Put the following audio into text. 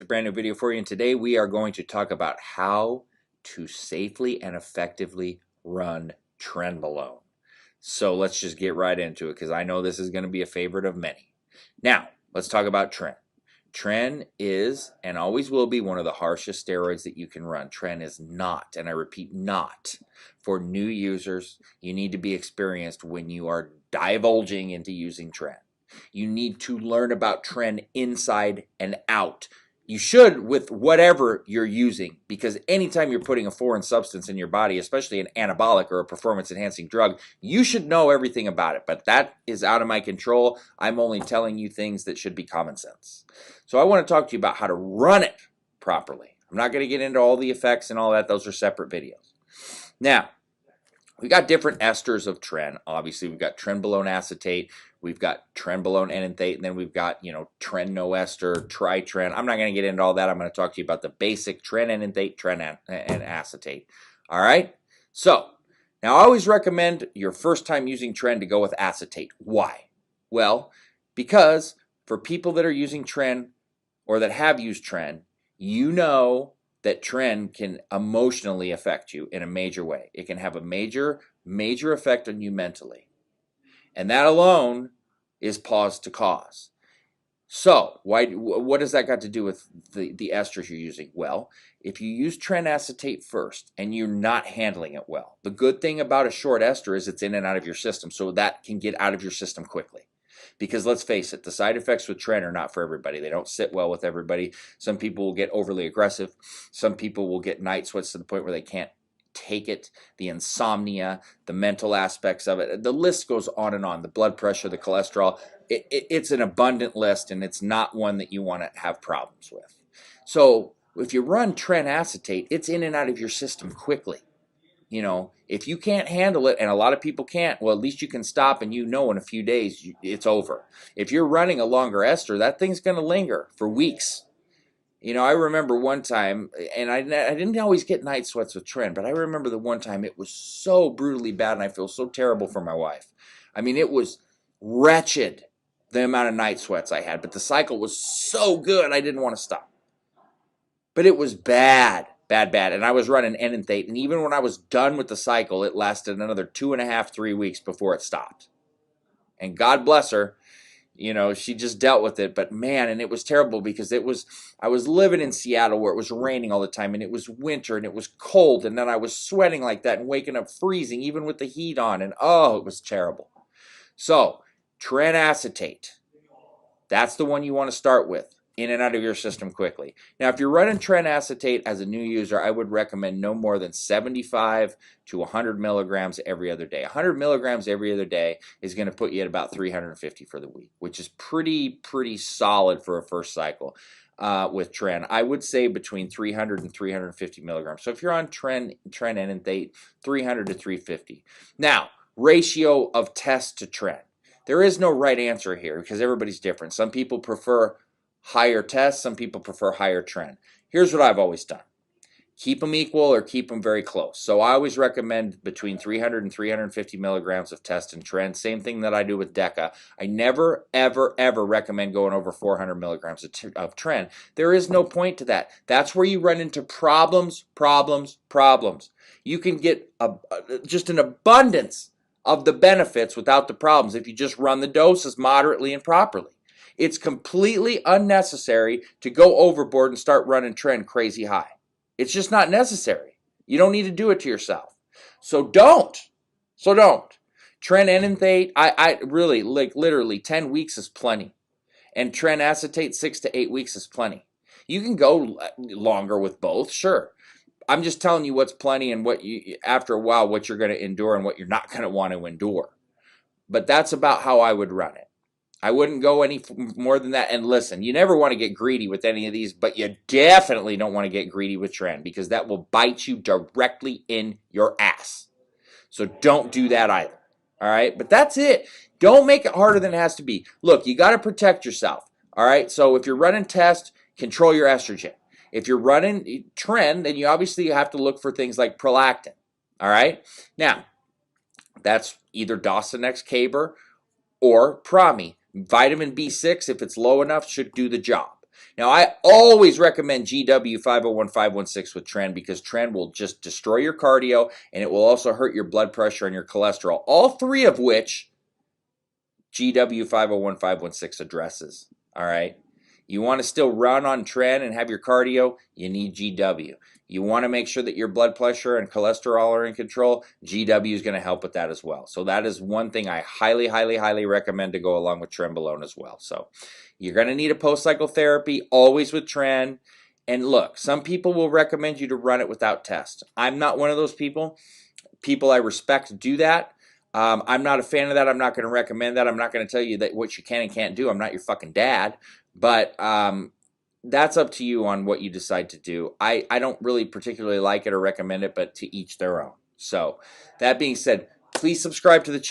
A brand new video for you, and today we are going to talk about how to safely and effectively run Trenbolone. So let's just get right into it because I know this is going to be a favorite of many. Now, let's talk about Tren. Tren is and always will be one of the harshest steroids that you can run. Tren is not, and I repeat, not for new users. You need to be experienced when you are divulging into using Tren. You need to learn about Tren inside and out. You should with whatever you're using, because anytime you're putting a foreign substance in your body, especially an anabolic or a performance-enhancing drug, you should know everything about it. But that is out of my control. I'm only telling you things that should be common sense. So I want to talk to you about how to run it properly. I'm not going to get into all the effects and all that. Those are separate videos. Now, we got different esters of Tren. Obviously, we've got Trenbolone acetate, we've got Trenbolone enanthate, and then we've got, Tren no ester, Tritren. I'm not going to get into all that. I'm going to talk to you about the basic Tren enanthate, Tren and acetate. All right? So, now I always recommend your first time using Tren to go with acetate. Why? Well, because for people that are using Tren or that have used Tren, you know that Tren can emotionally affect you in a major way. It can have a major effect on you mentally. And that alone is pause to cause. So, what does that got to do with the esters you're using? Well, if you use Tren acetate first and you're not handling it well, the good thing about a short ester is it's in and out of your system, so that can get out of your system quickly. Because let's face it, the side effects with Tren are not for everybody. They don't sit well with everybody. Some people will get overly aggressive. Some people will get night sweats to the point where they can't take it. The insomnia, the mental aspects of it. The list goes on and on. The blood pressure, the cholesterol. It's an abundant list, and it's not one that you want to have problems with. So if you run Tren acetate, it's in and out of your system quickly. If you can't handle it, and a lot of people can't, well, at least you can stop, and in a few days it's over. If you're running a longer ester, that thing's going to linger for weeks. I remember one time, and I didn't always get night sweats with Tren, but I remember the one time it was so brutally bad, and I feel so terrible for my wife. I mean, it was wretched, the amount of night sweats I had, but the cycle was so good, I didn't want to stop. But it was bad. Bad. And I was running enanthate, and even when I was done with the cycle, it lasted another 2.5, 3 weeks before it stopped. And God bless her, she just dealt with it. But man, and it was terrible because I was living in Seattle where it was raining all the time, and it was winter, and it was cold, and then I was sweating like that and waking up freezing even with the heat on, and oh, it was terrible. So, Tren acetate, that's the one you want to start with. In and out of your system quickly. Now, if you're running Tren acetate as a new user, I would recommend no more than 75 to 100 milligrams every other day. 100 milligrams every other day is going to put you at about 350 for the week, which is pretty solid for a first cycle with Tren. I would say between 300 and 350 milligrams. So if you're on Tren enanthate, 300 to 350. Now, ratio of test to Tren. There is no right answer here because everybody's different. Some people prefer higher tests, some people prefer higher Tren. Here's what I've always done. Keep them equal or keep them very close. So I always recommend between 300 and 350 milligrams of test and Tren. Same thing that I do with DECA. I never, ever recommend going over 400 milligrams of Tren. There is no point to that. That's where you run into problems. You can get just an abundance of the benefits without the problems if you just run the doses moderately and properly. It's completely unnecessary to go overboard and start running Tren crazy high. It's just not necessary. You don't need to do it to yourself. So don't. Tren enanthate, I really, literally 10 weeks is plenty. And Tren acetate, 6 to 8 weeks is plenty. You can go longer with both, sure. I'm just telling you what's plenty and after a while, what you're going to endure and what you're not going to want to endure. But that's about how I would run it. I wouldn't go any more than that. And listen, you never want to get greedy with any of these, but you definitely don't want to get greedy with Tren because that will bite you directly in your ass. So don't do that either. All right? But that's it. Don't make it harder than it has to be. Look, you got to protect yourself. All right? So if you're running test, control your estrogen. If you're running Tren, then you obviously have to look for things like prolactin. All right? Now, that's either Dosinex Caber or Promi. Vitamin B6, if it's low enough, should do the job. Now, I always recommend GW 501-516 with Tren because Tren will just destroy your cardio and it will also hurt your blood pressure and your cholesterol, all three of which GW 501-516 addresses. All right. You want to still run on Tren and have your cardio, you need GW. You want to make sure that your blood pressure and cholesterol are in control, GW is going to help with that as well. So that is one thing I highly, highly, highly recommend to go along with Trenbolone as well. So you're going to need a post-cycle therapy, always with Tren. And look, some people will recommend you to run it without test. I'm not one of those people. People I respect do that. I'm not a fan of that. I'm not going to recommend that. I'm not going to tell you that what you can and can't do. I'm not your fucking dad. But that's up to you on what you decide to do. I don't really particularly like it or recommend it, but to each their own. So that being said, please subscribe to the channel.